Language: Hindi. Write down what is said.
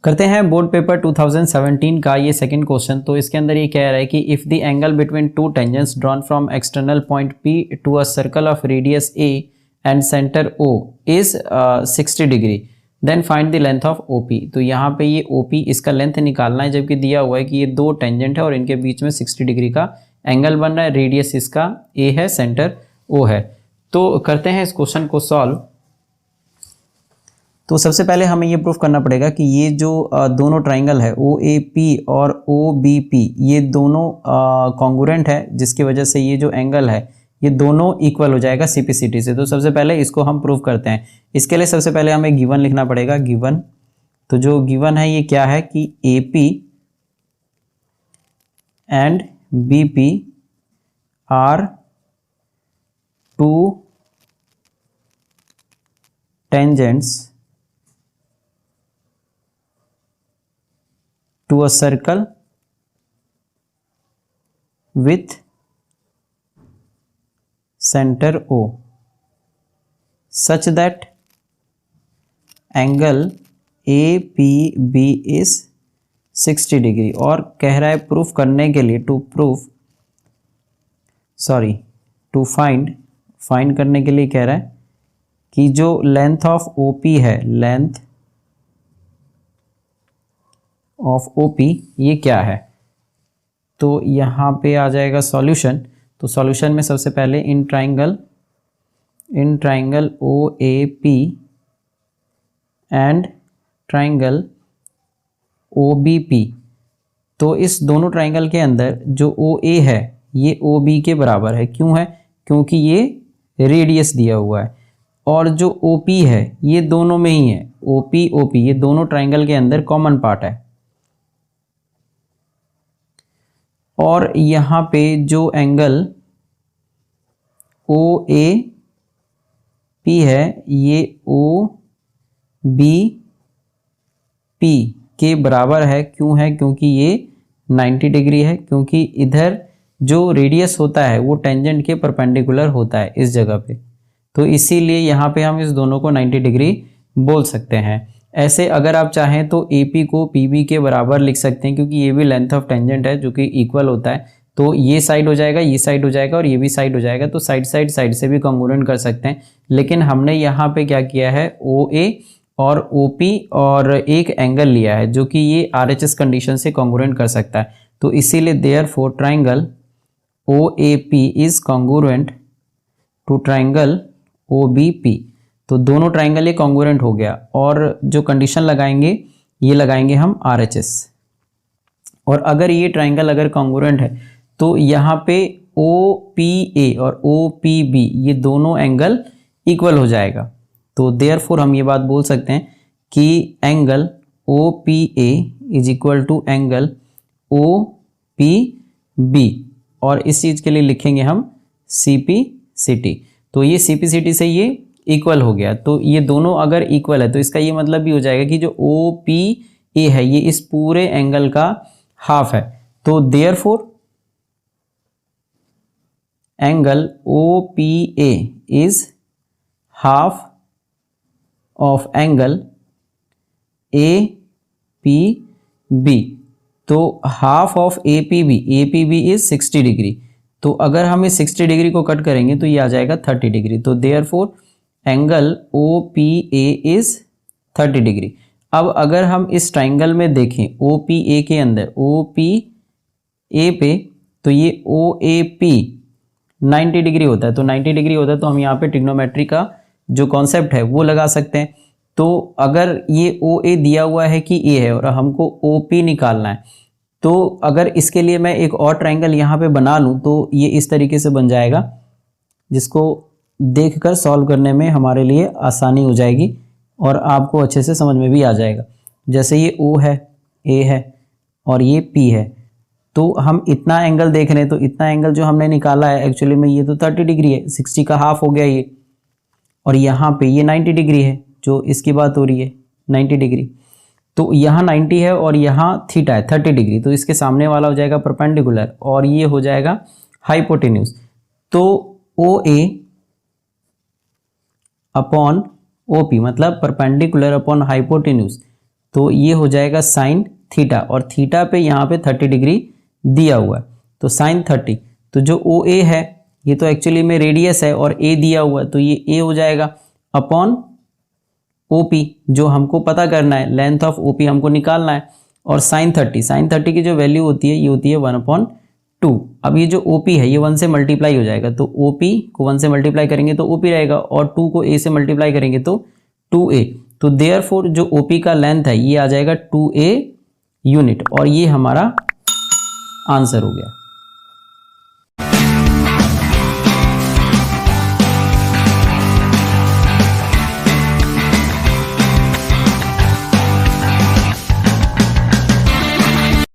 करते हैं बोर्ड पेपर 2017 का ये सेकंड क्वेश्चन। तो इसके अंदर ये कह रहा है कि if the angle between two tangents drawn from external point P to a circle of radius A and centre O is 60 degree then find the length of OP। तो यहाँ पे ये OP इसका लेंथ निकालना है, जबकि दिया हुआ है कि ये दो टेंजेंट है और इनके बीच में 60 डिग्री का एंगल बन रहा है। रेडियस इसका A है, सेंटर O है। तो करते हैं इस क्वेश्चन को सॉल्व। तो सबसे पहले हमें ये प्रूफ करना पड़ेगा कि ये जो दोनों ट्राइंगल है OAP और OBP ये दोनों कॉन्ग्रुएंट है, जिसकी वजह से ये जो एंगल है ये दोनों इक्वल हो जाएगा CPCT से। तो सबसे पहले इसको हम प्रूफ करते हैं। इसके लिए सबसे पहले हमें गिवन लिखना पड़ेगा। गिवन, तो जो गिवन है ये क्या है कि AP and BP are two tangents to a circle with center O such that angle APB is 60 degree. और कह रहा है प्रूफ करने के लिए टू फाइंड करने के लिए कह रहा है कि जो लेंथ ऑफ OP है, लेंथ ऑफ OP ये क्या है। तो यहाँ पे आ जाएगा सॉल्यूशन। तो सॉल्यूशन में सबसे पहले in triangle OAP and triangle OBP, तो इस दोनों ट्राइंगल के अंदर जो OA है ये OB के बराबर है। क्यों है? क्योंकि ये रेडियस दिया हुआ है। और जो OP है ये दोनों में ही है, OP ये दोनों ट्राइंगल के अंदर कॉमन पार्ट है। और यहाँ पे जो एंगल OAP है ये OBP के बराबर है। क्यों है? क्योंकि ये 90 डिग्री है, क्योंकि इधर जो रेडियस होता है वो टेंजेंट के परपेंडिकुलर होता है इस जगह पे। तो इसीलिए यहाँ पे हम इस दोनों को 90 डिग्री बोल सकते हैं। ऐसे अगर आप चाहें तो AP को PB के बराबर लिख सकते हैं, क्योंकि ये भी लेंथ ऑफ टेंजेंट है जो कि इक्वल होता है। तो ये साइड हो जाएगा, ये साइड हो जाएगा और ये भी साइड हो जाएगा। तो साइड से भी कॉन्ग्रुएंट कर सकते हैं। लेकिन हमने यहाँ पे क्या किया है, OA और OP और एक एंगल लिया है जो कि ये RHS कंडीशन से कॉन्ग्रुएंट कर सकता है। तो इसीलिए therefore triangle OAP is congruent to triangle OBP। तो दोनों ट्राइंगल ये कॉन्ग्रुएंट हो गया। और जो कंडीशन लगाएंगे ये लगाएंगे हम RHS। और अगर ये ट्राइंगल अगर कॉन्ग्रुएंट है तो यहाँ पे OPA और OPB ये दोनों एंगल इक्वल हो जाएगा। तो देयरफॉर हम ये बात बोल सकते हैं कि angle OPA is equal to angle OPB। और इस चीज़ के लिए लिखेंगे हम CPCT। तो ये CPCT से ये इक्वल हो गया। तो ये दोनों अगर इक्वल है तो इसका ये मतलब भी हो जाएगा कि जो OPA है ये इस पूरे एंगल का हाफ है। तो therefore angle OPA is half of angle APB। तो half of APB is 60 degree. तो अगर हम इस 60 डिग्री को कट करेंगे तो ये आ जाएगा 30 डिग्री। तो therefore angle OPA is 30 degree. अब अगर हम इस ट्राइंगल में देखें OPA के अंदर OPA पे, तो ये OAP 90 डिग्री होता है। तो 90 डिग्री होता है तो हम यहाँ पे ट्रिग्नोमेट्री का जो कॉन्सेप्ट है वो लगा सकते हैं। तो अगर ये OA दिया हुआ है कि A है और हमको OP निकालना है, तो अगर इसके लिए मैं एक और ट्राइंगल यहाँ पे बना लूँ तो ये इस तरीके से बन जाएगा, जिसको देखकर सॉल्व करने में हमारे लिए आसानी हो जाएगी और आपको अच्छे से समझ में भी आ जाएगा। जैसे ये O है, A है और ये P है। तो हम इतना एंगल देख रहे हैं, तो इतना एंगल जो हमने निकाला है एक्चुअली में ये तो 30 डिग्री है, 60 का हाफ हो गया ये। और यहाँ पे ये 90 डिग्री है जो इसकी बात हो रही है, 90 डिग्री। तो यहाँ 90 है और यहाँ थीटा है 30 डिग्री। तो इसके सामने वाला हो जाएगा परपेंडिकुलर और ये हो जाएगा हाइपोटेन्यूज। तो OA अपॉन OP मतलब परपेंडिकुलर अपॉन हाइपोटेन्यूज। तो ये हो जाएगा साइन थीटा, और थीटा पे यहाँ पे 30 डिग्री दिया हुआ है, तो साइन 30। तो जो ओ ए है ये तो एक्चुअली में रेडियस है और ए दिया हुआ है, तो ये ए हो जाएगा अपॉन OP, जो हमको पता करना है, लेंथ ऑफ OP हमको निकालना है। और साइन 30 की जो वैल्यू होती है ये होती है 1/2। अब ये जो OP है ये 1 से मल्टीप्लाई हो जाएगा, तो OP को 1 से मल्टीप्लाई करेंगे तो OP रहेगा, और 2 को A से मल्टीप्लाई करेंगे तो 2A। तो देयरफॉर जो OP का लेंथ है ये आ जाएगा 2A यूनिट, और ये हमारा आंसर हो गया।